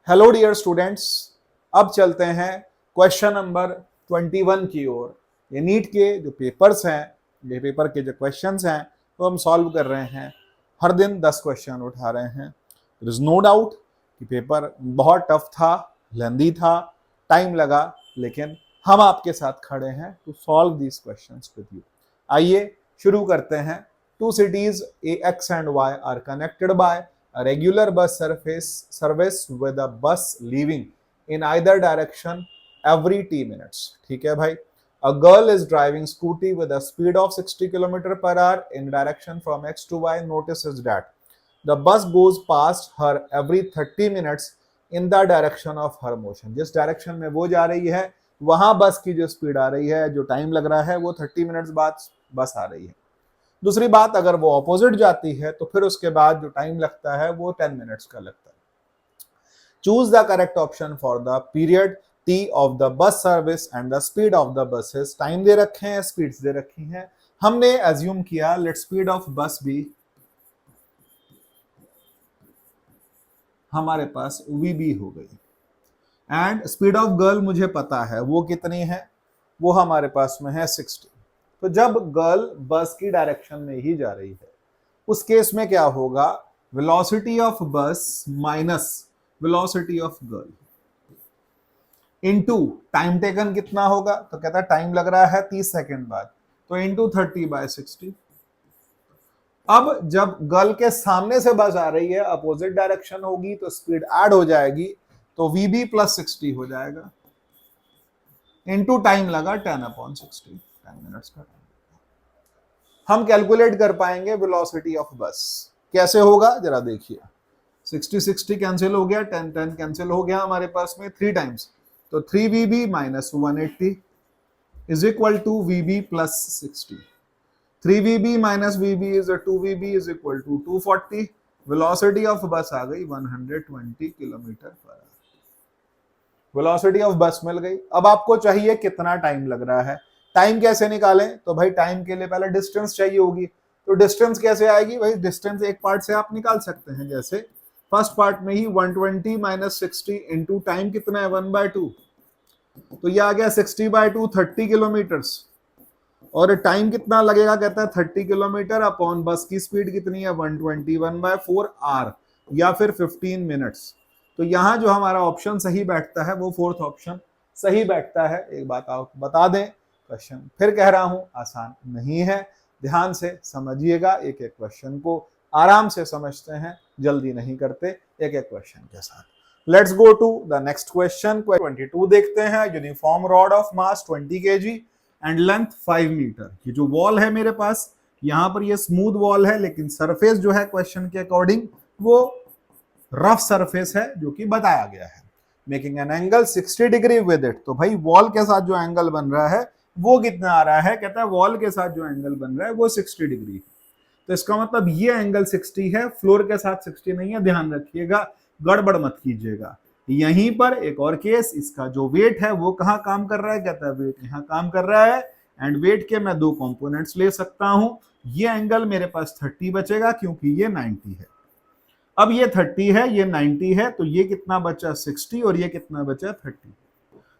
Hello dear students, अब चलते हैं क्वेश्चन नंबर 21 की ओर। ये नीट के जो पेपर्स हैं, ये पेपर के जो क्वेश्चंस हैं वो हम सॉल्व कर रहे हैं। हर दिन 10 क्वेश्चन उठा रहे हैं। देयर इज नो डाउट कि पेपर बहुत टफ था, लेंदी था, टाइम लगा, लेकिन हम आपके साथ खड़े हैं to solve these questions with you. आइए शुरू करते हैं। Two cities a X and Y are connected by a regular bus service with a bus leaving in either direction every t minutes. ठीक है भाई। A girl is driving scooty with a speed of 60 km per hour in direction from x to y. Notices that the bus goes past her every 30 minutes in the direction of her motion. जिस direction में वो जा रही है वहां बस की जो स्पीड आ रही है, जो टाइम लग रहा है, वो 30 मिनट्स बाद बस आ रही है। दूसरी बात, अगर वो ऑपोजिट जाती है तो फिर उसके बाद जो टाइम लगता है वो 10 मिनट्स का लगता है। Choose the correct option for the period T of the bus service and the speed of the buses. Time दे रखे हैं, स्पीड्स दे रखी हैं। हमने एज्यूम किया let speed of bus be हमारे पास वीबी हो गई, एंड स्पीड ऑफ गर्ल मुझे पता है वो कितनी है, वो हमारे पास में है 60। तो जब गर्ल बस की डायरेक्शन में ही जा रही है उस केस में क्या होगा, वेलोसिटी ऑफ बस minus velocity of girl into time taken कितना होगा, तो कहता है टाइम लग रहा है 30 सेकंड बाद, तो इनटू 30/60। अब जब गर्ल के सामने से बस आ रही है, अपोजिट डायरेक्शन होगी तो स्पीड ऐड हो जाएगी, तो वीबी प्लस 60 हो जाएगा, इनटू टाइम लगा 10/60, 10 मिनट्स का टाइम। हम कैलकुलेट कर पाएंगे वेलोसिटी ऑफ बस। कैसे होगा जरा देखिए। 60 कैंसिल हो गया, 10 कैंसिल हो गया, हमारे पास में 3 टाइम्स, तो 3VB minus 180 is equal to VB plus 60। 3VB minus VB is 2VB is equal to 240। Velocity of bus आ गई 120 kilometre per hour. Velocity of बस मिल गई। अब आपको चाहिए कितना टाइम लग रहा है। टाइम कैसे निकालें, तो भाई टाइम के लिए पहले डिस्टेंस चाहिए होगी। तो डिस्टेंस कैसे आएगी भाई, डिस्टेंस एक पार्ट से आप निकाल सकते हैं। जैसे फर्स्ट पार्ट में ही 120 माइनस 60 इंटू टाइम कितना है 1/2, तो ये आ गया 60/2 30 किलोमीटर्स। और टाइम कितना लगेगा, कहता है 30 किलोमीटर अपॉन बस की स्पीड कितनी है 120, 1/4 आवर या फिर 15 मिनट्स। तो यहाँ जो हमारा ऑप्शन सही बैठता है वो फोर्थ ऑप्शन सही बैठता है। एक बात आप बता दें, क्वेश्चन फिर कह रहा हूं आसान नहीं है, ध्यान से समझिएगा। एक एक क्वेश्चन को आराम से समझते हैं, जल्दी नहीं करते एक एक क्वेश्चन के साथ। Let's go to the next question. 22 देखते हैं। Uniform rod of mass 20 kg and length 5 metre. ये जो वॉल है मेरे पास, यहां पर ये स्मूथ वॉल है, लेकिन सरफेस जो है क्वेश्चन के अकॉर्डिंग वो रफ सरफेस है जो कि बताया गया है। Making an angle 60 degree with it. तो भाई वॉल के साथ जो एंगल बन रहा है वो कितना आ रहा है, कहता है वॉल के साथ जो एंगल बन रहा है वो 60 डिग्री है। तो इसका मतलब ये एंगल 60 है, फ्लोर के साथ 60 नहीं है, ध्यान रखिएगा, गड़बड़ मत कीजिएगा। यहीं पर एक और केस, इसका जो वेट है वो कहाँ काम कर रहा है, कहता है वेट यहाँ काम कर रहा है, एंड वेट के मैं 2 कंपोनेंट्स ले सकता हूं। ये एंगल मेरे पास 30 बचेगा क्योंकि ये 90 है। अब ये 30 है, ये 90 है, तो ये कितना बचा 60 और ये कितना बचा 30।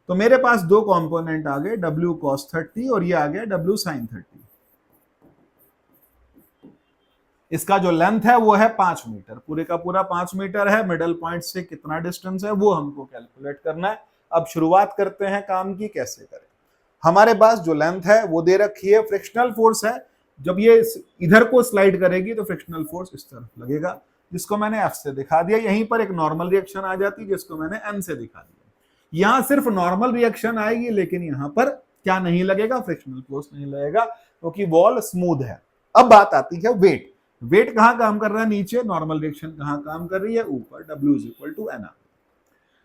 तो मेरे पास 2 कंपोनेंट आ गए, W cos 30 और ये आ गया W sin 30। इसका जो लेंथ है वो है 5 मीटर, पूरे का पूरा 5 मीटर है। मिडल पॉइंट से कितना डिस्टेंस है वो हमको कैलकुलेट करना है। अब शुरुआत करते हैं काम की, कैसे करें। हमारे पास जो लेंथ है वो दे रखी है, फ्रिक्शनल फोर्स है, जब ये इधर को स्लाइड करेगी तो फ्रिक्शनल फोर्स इस तरफ लगेगा, जिसको मैंने F से दिखा दिया। यहीं पर एक नॉर्मल रिएक्शन आ जाती है जिसको मैंने N से दिखा दिया। यहां सिर्फ नॉर्मल रिएक्शन आएगी, लेकिन यहां पर क्या नहीं लगेगा, फ्रिक्शनल फोर्स नहीं लगेगा, क्योंकि वॉल स्मूथ है। अब बात आती है वेट। वेट कहां काम कर रहा है, नीचे। नॉर्मल रिएक्शन कहां काम कर रही है, ऊपर। W = NR।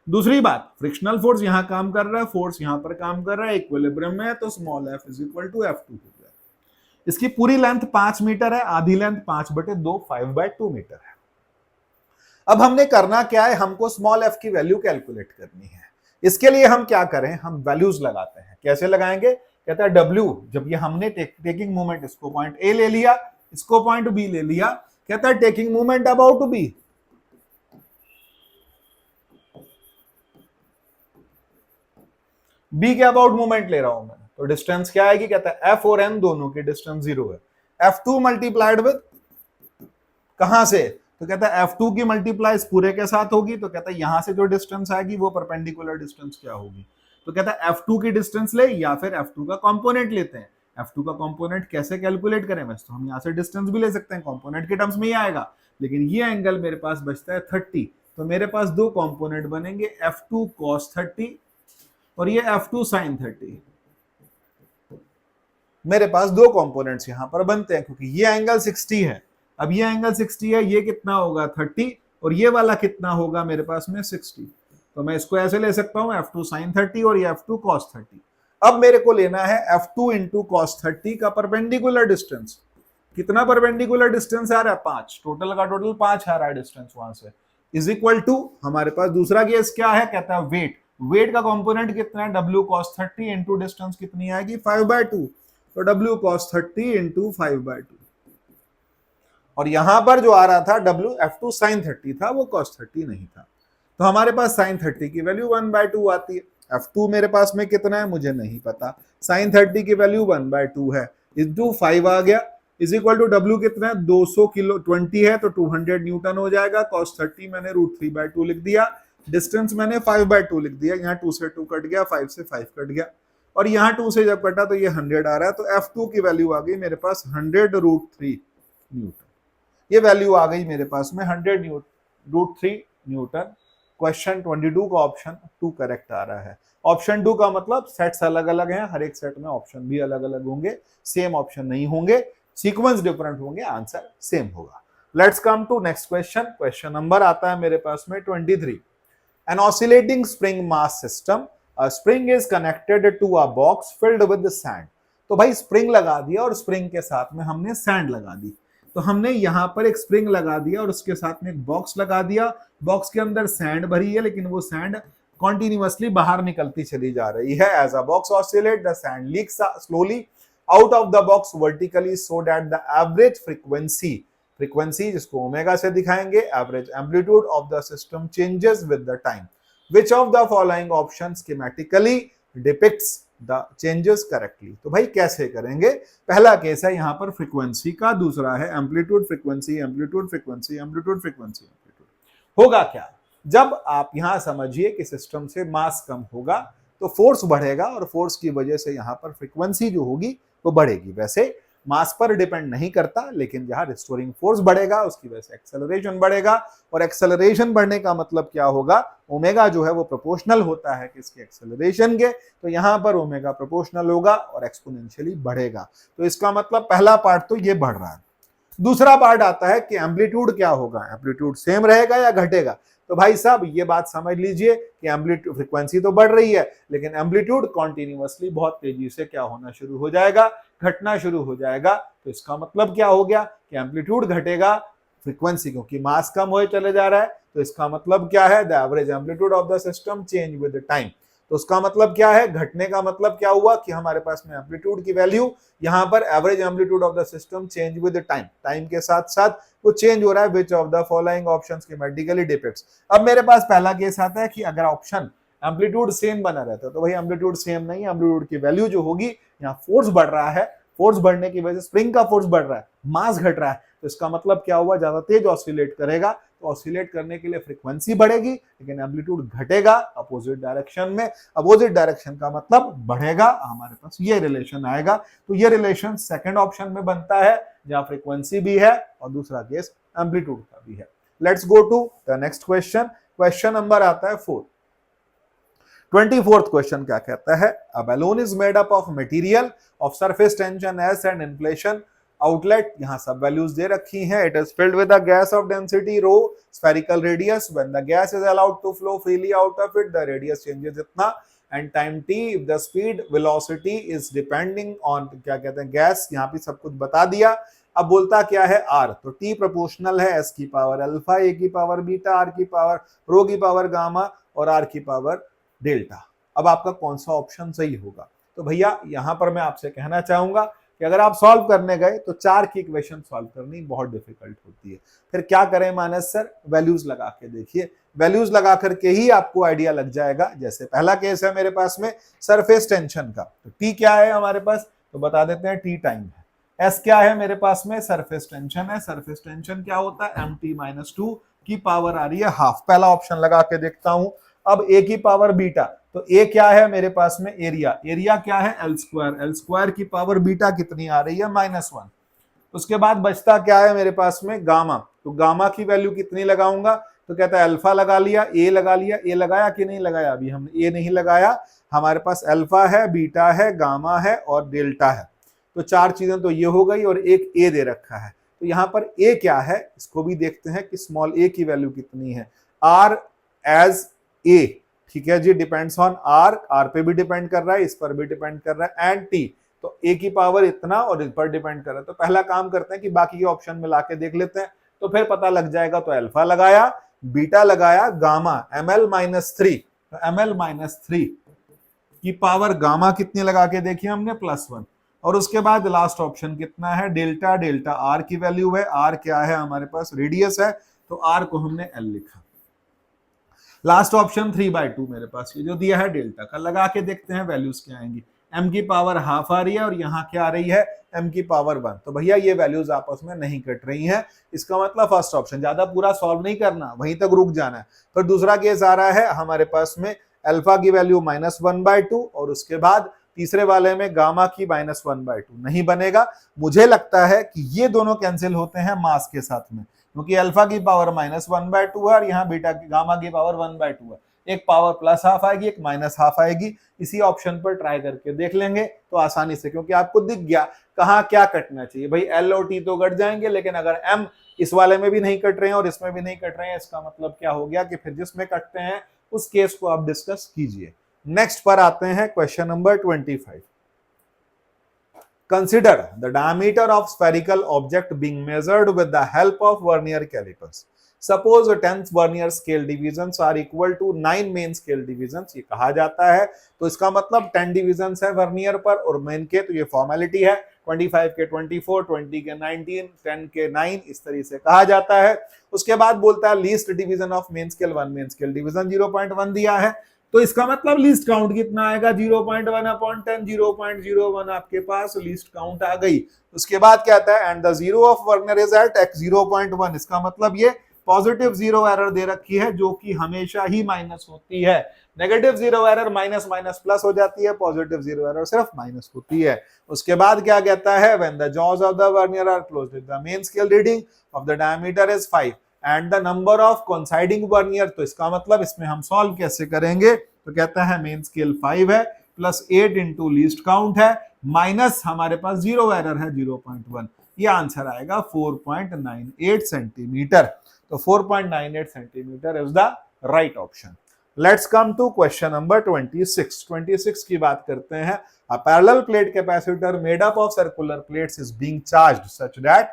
दूसरी बात, फ्रिक्शनल फोर्स यहां काम कर रहा है, फोर्स यहां पर काम कर रहा है, इक्विलिब्रियम में है, तो स्मॉल f = F2 हो गया। इसकी पूरी लेंथ 5 मीटर है, आधी लेंथ 5/2 5/2 मीटर है। अब हमने करना क्या है, हमको स्मॉल f की वैल्यू कैलकुलेट करनी है। इसके लिए हम क्या करें, हम वैल्यूज लगाते हैं। कैसे लगाएंगे, कहता है W, जब ये हमने टेकिंग मोमेंट इसको पॉइंट A ले लिया, इसको पॉइंट B ले लिया, कहता है taking moment about B, B के अबाउट मूवमेंट ले रहा हूं मैं, तो डिस्टेंस क्या आएगी, कहता है एफ और एन दोनों की डिस्टेंस 0 है। F2 मल्टीप्लाइड विद कहां से, तो कहता है F2 की मल्टीप्लाई इस पूरे के साथ होगी, तो कहता है यहां से जो डिस्टेंस आएगी वो परपेंडिकुलर डिस्टेंस क्या होगी, तो कहता है F2 की डिस्टेंस ले या फिर F2 का कंपोनेंट लेते हैं। F2 का कंपोनेंट कैसे कैलकुलेट करें, वैसे तो हम यहां से डिस्टेंस भी ले सकते हैं, कंपोनेंट के टर्म्स में ही आएगा, लेकिन ये एंगल मेरे पास बचता है 30, तो मेरे पास दो कंपोनेंट बनेंगे, F2 cos 30 और ये F2 sin 30। मेरे पास दो कंपोनेंट्स यहां पर बनते हैं, क्योंकि ये एंगल 60 है, अब ये एंगल 60 है, ये कितना होगा 30 और ये वाला कितना होगा मेरे पास में 60, तो मैं इसको ऐसे ले सकता हूं F2 sin 30 और ये F2 cos 30। अब मेरे को लेना है F2 into cos 30 का परपेंडिकुलर डिस्टेंस, कितना परपेंडिकुलर डिस्टेंस आ रहा है 5, टोटल का टोटल 5 आ रहा है डिस्टेंस वहां से, इज इक्वल टू हमारे पास दूसरा केस क्या है, कहता है वेट, वेट का कंपोनेंट कितना है W cos 30 इंटू डिस्टेंस कितनी आएगी 5/2, तो W cos 30 इंटू 5/2, और यहां पर जो आ रहा था W F2 sin 30 था, वो cos 30 नहीं था, तो हमारे पास sin 30 की वैल्यू 1/2 आती है। F2 मेरे पास में कितना है मुझे नहीं पता, sin 30 की वैल्यू 1/2 है, इंटू 5 आ गया, इज इक्वल टू W कितना है 200 किलो 20 है तो 200 न्यूटन हो जाएगा, cos 30 मैंने √3/2 लिख दिया, डिस्टेंस मैंने 5/2 लिख दिया, यहाँ 2 से 2 कट गया, 5 से 5 कट गया, और यहाँ 2 से जब कटा तो ये 100 आ रहा है, तो F2 की वैल्यू आ गई मेरे पास 100√3 न्यूटन, ये वैल्यू आ गई मेरे पास में 100√3 न्यूटन। क्वेश्चन 22 का ऑप्शन 2 करेक्ट आ रहा है। ऑप्शन 2 का मतलब सेट्स अलग अलग हैं, हर एक सेट में ऑप्शन भी अलग अलग होंगे, सेम ऑप्शन नहीं होंगे, सीक्वेंस डिफरेंट होंगे, आंसर सेम होगा। Let's come to next question. Question number आता है मेरे पास में 23। An oscillating spring mass system, a spring is connected to a box filled with sand। तो भाई स्प्रिंग लगा दिया और स्प्रिंग के साथ में हमने सैंड लगा दी, तो हमने यहां पर एक स्प्रिंग लगा दिया और उसके साथ में एक बॉक्स लगा दिया, बॉक्स के अंदर सैंड भरी है, लेकिन वो सैंड कॉन्टिन्यूअसली बाहर निकलती चली जा रही है। As a box oscillate the sand leaks slowly out of the box vertically so that the average frequency, frequency जिसको ओमेगा से दिखाएंगे, average amplitude of the system changes with the time. Which of the following options schematically depicts the changes correctly? तो भाई कैसे करेंगे, पहला case है यहाँ पर फ्रीक्वेंसी का, दूसरा है amplitude frequency, amplitude frequency, amplitude frequency, amplitude. होगा क्या, जब आप यहाँ समझिए कि सिस्टम से मास कम होगा तो फोर्स बढ़ेगा, और फोर्स की वजह से यहाँ पर फ्रीक्वेंसी जो होगी वो बढ़ेगी। वैसे मास पर डिपेंड नहीं करता, लेकिन जहां रिस्टोरिंग फोर्स बढ़ेगा उसकी वजह से एक्सेलरेशन बढ़ेगा, और एक्सेलरेशन बढ़ने का मतलब क्या होगा, ओमेगा जो है वो प्रोपोर्शनल होता है किसके, एक्सेलरेशन के, तो यहां पर ओमेगा प्रोपोर्शनल होगा और एक्सपोनेंशियली बढ़ेगा। तो इसका मतलब पहला पार्ट तो ये बढ़ रहा है। दूसरा पार्ट आता है कि एम्पलीट्यूड क्या होगा, एम्पलीट्यूड सेम रहेगा या घटेगा। तो भाई साहब ये बात समझ लीजिए कि एम्पलीट्यूड फ्रीक्वेंसी तो बढ़ रही है, लेकिन एम्पलीट्यूड कॉन्टिन्यूअसली बहुत तेजी से क्या होना शुरू हो जाएगा, घटना शुरू हो जाएगा। तो इसका मतलब क्या हो गया कि एम्पलीट्यूड घटेगा, फ्रीक्वेंसी क्योंकि मास कम होए चले जा रहा है, तो इसका मतलब क्या है, the average amplitude of the system change with time. तो उसका मतलब क्या है, घटने का मतलब क्या हुआ कि हमारे पास में एम्पलीट्यूड की वैल्यू यहां पर average amplitude of the system change with time, time के साथ साथ वो चेंज हो रहा है। Which of the following options schematically depicts. अब मेरे पास पहला केस आता है कि अगर ऑप्शन एम्पलीट्यूड सेम बना रहता है, तो भाई एम्पलीट्यूड सेम नहीं, एम्पलीट्यूड की वैल्यू जो होगी, यहाँ फोर्स बढ़ रहा है, फोर्स बढ़ने की वजह से स्प्रिंग का फोर्स बढ़ रहा है, मास घट रहा है, तो इसका मतलब क्या हुआ, ज्यादा तेज ऑसिलेट करेगा, तो ऑसिलेट करने के लिए फ्रीक्वेंसी बढ़ेगी, लेकिन एम्पलीट्यूड घटेगा अपोजिट डायरेक्शन में। अपोजिट डायरेक्शन का मतलब बढ़ेगा, हमारे पास ये रिलेशन आएगा। तो ये रिलेशन सेकंड ऑप्शन में बनता है, जहां फ्रीक्वेंसी भी है और दूसरा केस एम्पलीट्यूड का भी है। Let's go to the next question. Question number आता है 4। 24th क्वेश्चन क्या कहता है, a balloon is made up of material of surface tension S and inflation outlet, यहां सब वैल्यूज दे रखी हैं। It is filled with a gas of density rho, spherical radius, when the gas is allowed to flow freely out of it the radius changes इतना, and time t, if the speed velocity is depending on, क्या कहते हैं, gas, यहां पे सब कुछ बता दिया। अब बोलता क्या है r, तो t प्रोपोर्शनल है s की पावर अल्फा, a की पावर बीटा, r की पावर रो की पावर गामा और r की पावर डेल्टा। अब आपका कौन सा ऑप्शन सही होगा, तो भैया यहां पर मैं आपसे कहना चाहूंगा कि कि अगर आप सॉल्व करने गए तो 4 की इक्वेशन सॉल्व करनी बहुत डिफिकल्ट होती है। फिर क्या करें मानस सर, वैल्यूज लगा के देखिए, वैल्यूज लगा करके ही आपको आइडिया लग जाएगा। जैसे पहला केस है मेरे पास में सरफेस टेंशन का, तो टी क्या है हमारे पास, तो बता देते हैं टी टाइम है। एस क्या है मेरे पास में, सरफेस टेंशन है। सरफेस टेंशन क्या होता है, एम टी माइनस 2 की पावर आ रही है हाफ। पहला ऑप्शन लगा के देखता हूं। अब ए की पावर बीटा, तो ए क्या है मेरे पास में, एरिया। एरिया क्या है, एल स्क्वायर। एल स्क्वायर की पावर बीटा कितनी आ रही है, -1। उसके बाद बचता क्या है मेरे पास में, गामा। तो गामा की वैल्यू कितनी लगाऊंगा, तो कहता है अल्फा लगा लिया, ए लगा लिया। ए लगाया कि नहीं लगाया, अभी हमने ए नहीं लगाया। हमारे पास अल्फा है, बीटा है, गामा है और डेल्टा है। तो 4 चीजें तो ये हो गई और एक ए दे रखा है। तो यहां पर ए क्या है, इसको भी देखते हैं कि स्मॉल ए की वैल्यू कितनी है। आर एज ए, ठीक है जी, डिपेंड्स ऑन आर पे भी डिपेंड कर रहा है, इस पर भी डिपेंड कर रहा है, एंड टी, तो ए की पावर इतना और इस पर डिपेंड कर रहा है। तो पहला काम करते हैं कि बाकी के ऑप्शन में लाके देख लेते हैं, तो फिर पता लग जाएगा। तो अल्फा लगाया, बीटा लगाया, गामा ml-3, तो ml-3 की पावर गामा कितनी लगा के देखिए हमने, +1। और उसके बाद लास्ट ऑप्शन कितना है, डेल्टा। डेल्टा आर की वैल्यू है, आर क्या है हमारे पास, रेडियस है, तो आर को हमने एल लिखा। लास्ट ऑप्शन 3/2 मेरे पास ये जो दिया है डेल्टा का, लगा के देखते हैं वैल्यूज क्या आएंगी। m की पावर हाफ आ रही है और यहाँ क्या आ रही है, m की पावर 1। तो भैया ये वैल्यूज आपस में नहीं कट रही हैं, इसका मतलब फर्स्ट ऑप्शन, ज्यादा पूरा सॉल्व नहीं करना, वहीं तक रुक जाना है। फिर दूसरा केस आ रहा है हमारे पास में अल्फा की वैल्यू -1/2 और उसके बाद तीसरे वाले में गामा की -1/2, नहीं बनेगा। मुझे लगता है कि ये दोनों कैंसिल होते हैं मास के साथ में, क्योंकि अल्फा की पावर -1/2 है और यहाँ बीटा की गामा की पावर 1/2 है। एक पावर प्लस हाफ आएगी, एक माइनस हाफ आएगी। इसी ऑप्शन पर ट्राई करके देख लेंगे तो आसानी से, क्योंकि आपको दिख गया कहाँ क्या कटना चाहिए। भाई एल और टी तो कट जाएंगे, लेकिन अगर एम इस वाले में भी नहीं कट रहे हैं और इसमें भी नहीं कट रहे हैं, इसका मतलब क्या हो गया कि फिर जिसमें कटते हैं उस केस को आप डिस्कस कीजिए। नेक्स्ट पर आते हैं, question number 25। Consider the diameter of spherical object being measured with the help of vernier calipers. Suppose 10th vernier scale divisions are equal to 9 main scale divisions. ये कहा जाता है, तो इसका मतलब 10 divisions है वर्नियर पर और मेन के, तो ये फॉर्मेलिटी है। 25 के 24, 20 के 19, 10 के 9, इस तरीके से कहा जाता है। उसके बाद बोलता है least division of main scale 1 main scale division 0.1 दिया है, तो इसका मतलब लीस्ट काउंट कितना आएगा, 0.1/10, 0.01 आपके पास लीस्ट काउंट आ गई। उसके बाद क्या आता है, and the zero of vernier is at x 0.1, इसका मतलब ये पॉजिटिव जीरो एरर दे रखी है, जो कि हमेशा ही माइनस होती है। Negative zero error minus minus plus हो जाती है, पॉजिटिव जीरो एरर सिर्फ माइनस होती है। उसके बाद क्या कहता है, when the jaws of the vernier are closed, the main scale reading of the diameter is 5 and the number of coinciding vernier, तो इसका मतलब इसमें हम सॉल्व कैसे करेंगे, तो कहता है मेन स्केल 5 है प्लस 8 इंटू लीस्ट काउंट है माइनस हमारे पास जीरो एरर है 0.1, ये आंसर आएगा 4.98 सेंटीमीटर। तो 4.98 centimetre is the right option. Let's come to question number 26। 26 की बात करते हैं। A parallel plate capacitor made up of circular plates is being charged such that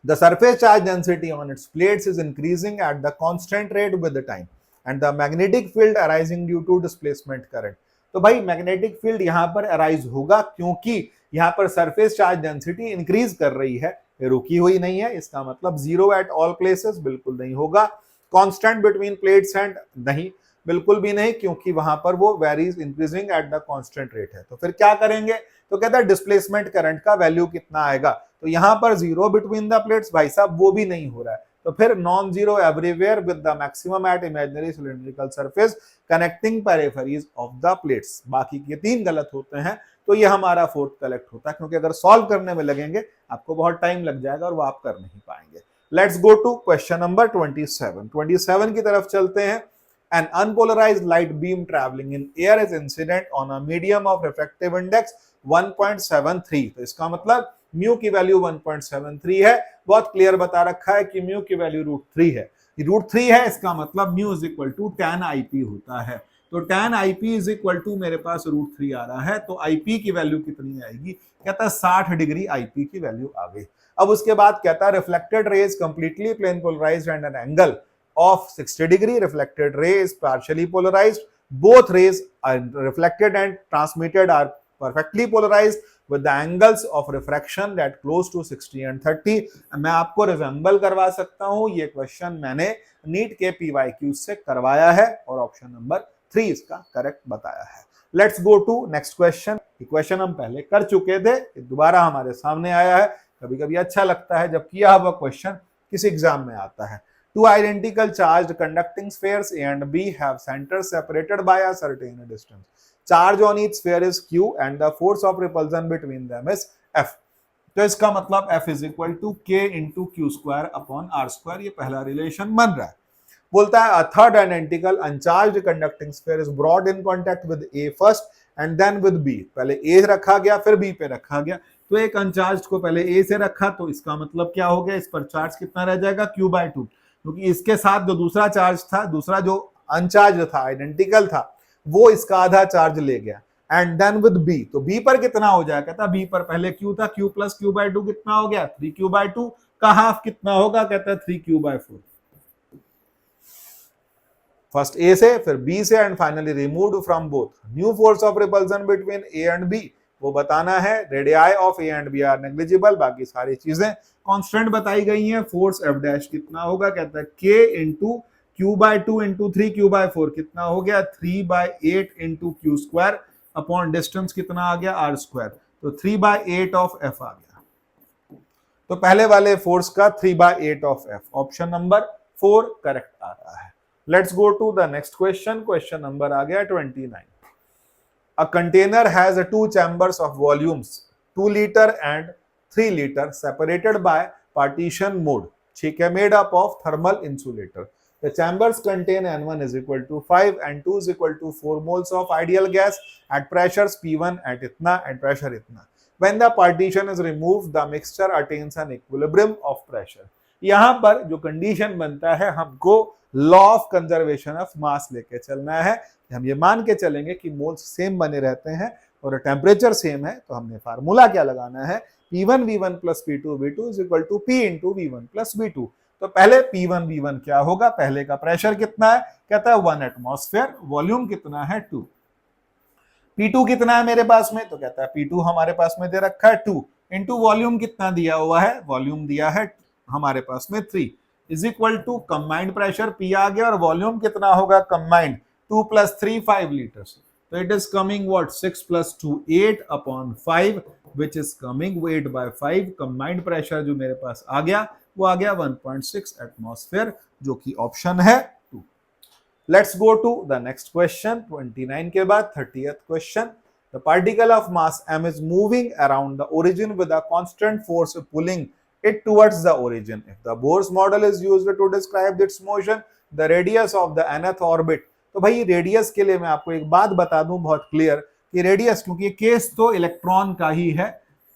the surface charge density on its plates is increasing at the constant rate with the time and the magnetic field arising due to displacement current। तो भाई magnetic field यहां पर arise होगा क्योंकि यहां पर surface charge density increase कर रही है, रुकी हुई नहीं है। इसका मतलब जीरो एट ऑल प्लेसेस बिल्कुल नहीं होगा। कांस्टेंट बिटवीन प्लेट्स एंड नहीं, बिल्कुल भी नहीं, क्योंकि वहां पर वो varies increasing at the constant rate है। तो फिर क्या करेंगे, तो कहता है डिस्प्लेसमेंट करंट का वैल्यू कितना आएगा, तो यहां पर जीरो बिटवीन द प्लेट्स, भाई साहब वो भी नहीं हो रहा है, तो फिर non zero everywhere with the maximum at imaginary cylindrical surface connecting peripheries of the plates. बाकी के 3 गलत होते हैं, तो ये हमारा 4th कलेक्ट होता है, क्योंकि अगर सॉल्व करने में लगेंगे आपको बहुत टाइम लग जाएगा और वो आप कर नहीं पाएंगे। Let's go to question number 27। 27 की तरफ चलते हैं। An unpolarized light beam traveling in air is incident on a medium of refractive index 1.73। तो इसका मतलब म्यू की वैल्यू 1.73 है। बहुत क्लियर बता रखा है कि म्यू की वैल्यू √3 है। √3 है, इसका मतलब mu is equal to tan IP होता है। तो tan IP is equal to मेरे पास √3 आ रहा है, तो IP की वैल्यू कितनी आएगी, कहता है 60 डिग्री IP की वैल्यू आ गई। अब उसके बाद कहता है reflected rays completely plane polarised and an angle of 60 degree, reflected ray is partially polarized, both rays are reflected and transmitted are perfectly polarized, with the angles of refraction that close to 60 and 30। मैं आपको resemble करवा सकता हूं, ये question मैंने NEET के PYQ से करवाया है और ऑप्शन नंबर 3 इसका करेक्ट बताया है। Let's go to next question. Question हम पहले कर चुके थे, दोबारा हमारे सामने आया है। कभी कभी अच्छा लगता है जब किया हुआ क्वेश्चन किसी एग्जाम में आता है। Two identical charged conducting spheres A and B have centers separated by a certain distance. Charge on each sphere is Q and the force of repulsion between them is F. तो इसका मतलब F is equal to K into Q square upon R square। ये पहला relation बन रहा है। बोलता है a third identical uncharged conducting sphere is brought in contact with A first and then with B। पहले A रखा गया फिर B पे रखा गया। तो एक अनचार्ज को पहले A से रखा, तो इसका मतलब क्या हो गया, इस पर चार्ज कितना रह जाएगा, Q/2, क्योंकि इसके साथ जो दूसरा चार्ज था, दूसरा जो अनचार्ज था, आइडेंटिकल था, वो इसका आधा चार्ज ले गया। एंड देन विद बी, तो बी पर कितना हो जाएगा, कहता बी पर पहले क्यू था, क्यू प्लस Q/2 कितना हो गया, 3Q/2 का हाफ कितना होगा, कहता है 3Q/4। फर्स्ट ए से फिर बी से and finally removed from both. New force of repulsion between A and B, वो बताना है। Radii of A and B are negligible, बाकी सारी चीजें कांस्टेंट बताई गई हैं। फोर्स एफ डैश कितना होगा, कहता है के इंटू Q/2 इंटू 3Q/4 कितना हो गया, 3/8 into Q square upon distance कितना आ गया, R स्क्वायर, तो 3/8 ऑफ F आ गया। तो पहले वाले फोर्स का 3/8 of F, option number 4 correct आ रहा है। Let's go to the next question. Question number आ गया 29। A container has two chambers of volumes 2 liter and 3 liter separated by partition mode, ठीक है, made up of thermal insulator. The chambers contain N1 is equal to 5 and 2 is equal to 4 moles of ideal gas at pressures P1 at इतना and pressure इतना. When the partition is removed, the mixture attains an equilibrium of pressure. यहाँ पर जो condition बनता है, हमको law of conservation of mass लेके चलना है। हम ये मान के चलेंगे कि मोल्स सेम बने रहते हैं और टेम्परेचर सेम है, तो हमने फार्मूला क्या लगाना है, P1 V1 plus P2 V2 is equal to P into V1 plus V2। तो पहले P1 V1 क्या होगा, पहले का प्रेशर कितना है, कहता है 1 एटमॉस्फेयर, वॉल्यूम कितना है 2। P2 कितना है मेरे पास में, तो कहता है P2 हमारे पास में दे रखा है 2 इंटू वॉल्यूम कितना दिया हुआ है, वॉल्यूम दिया है हमारे पास में 3 is equal to combined pressure P आ गया और वॉल्यूम कितना होगा कंबाइंड 2 प्लस 3 5 लीटर्स। तो it is coming what 6 plus 2 8 upon 5 which is coming 8/5। Combined pressure जो मेरे पास आ गया वो आ गया 1.6 एटमॉस्फेयर, जो कि ऑप्शन है 2। Let's go to the next question. 29 के बाद 30th question. The particle of mass m is moving around the origin with a constant force pulling it towards the origin. If the Bohr's model is used to describe its motion, the radius of the nth orbit। तो भाई radius के लिए मैं आपको एक बात बता दूं बहुत क्लियर कि रेडियस, क्योंकि केस तो इलेक्ट्रॉन का ही है,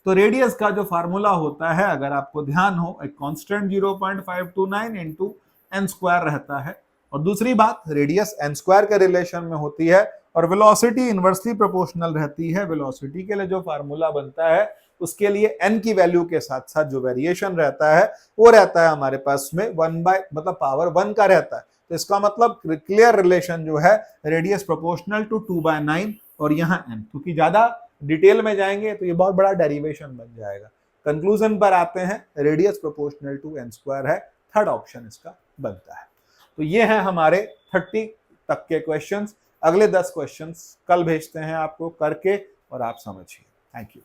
तो रेडियस का जो फार्मूला होता है, अगर आपको ध्यान हो, एक कांस्टेंट 0.529 इंटू एन स्क्वायर रहता है। और दूसरी बात, रेडियस एन स्क्वायर के रिलेशन में होती है और वेलोसिटी इनवर्सली प्रोपोर्शनल रहती है। वेलोसिटी के लिए जो फार्मूला बनता है उसके लिए n की वैल्यू के साथ साथ जो वेरिएशन रहता है वो रहता है हमारे पास में 1 मतलब पावर 1 का रहता है। तो इसका मतलब क्लियर रिलेशन जो है रेडियस प्रोपोर्शनल टू 2/9 और यहाँ n, क्योंकि ज्यादा डिटेल में जाएंगे तो ये बहुत बड़ा डेरिवेशन बन जाएगा। कंक्लूजन पर आते हैं, radius proportional to n square है, थर्ड ऑप्शन इसका बनता है। तो ये है हमारे 30 तक के क्वेश्चंस। अगले 10 क्वेश्चंस कल भेजते हैं आपको करके, और आप समझिए। Thank you.